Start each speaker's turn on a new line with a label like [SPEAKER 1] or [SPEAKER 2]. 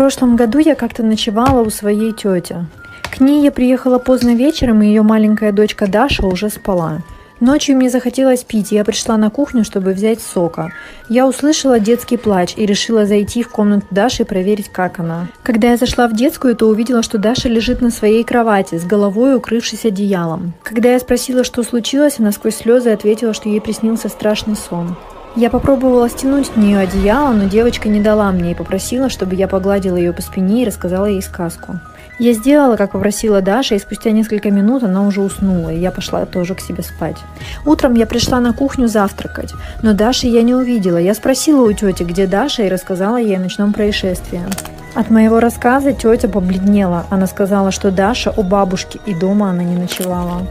[SPEAKER 1] прошлом году я как-то ночевала у своей тети. К ней я приехала поздно вечером, и ее маленькая дочка Даша уже спала. Ночью мне захотелось пить, и я пришла на кухню, чтобы взять сока. Я услышала детский плач и решила зайти в комнату Даши и проверить, как она. Когда я зашла в детскую, то увидела, что Даша лежит на своей кровати, с головой укрывшись одеялом. Когда я спросила, что случилось, она сквозь слезы ответила, что ей приснился страшный сон. Я попробовала стянуть с нее одеяло, но девочка не дала мне и попросила, чтобы я погладила ее по спине и рассказала ей сказку. Я сделала, как попросила Даша, и спустя несколько минут она уже уснула, и я пошла тоже к себе спать. Утром я пришла на кухню завтракать, но Даши я не увидела. Я спросила у тети, где Даша, и рассказала ей о ночном происшествии. От моего рассказа тетя побледнела. Она сказала, что Даша у бабушки, и дома она не ночевала.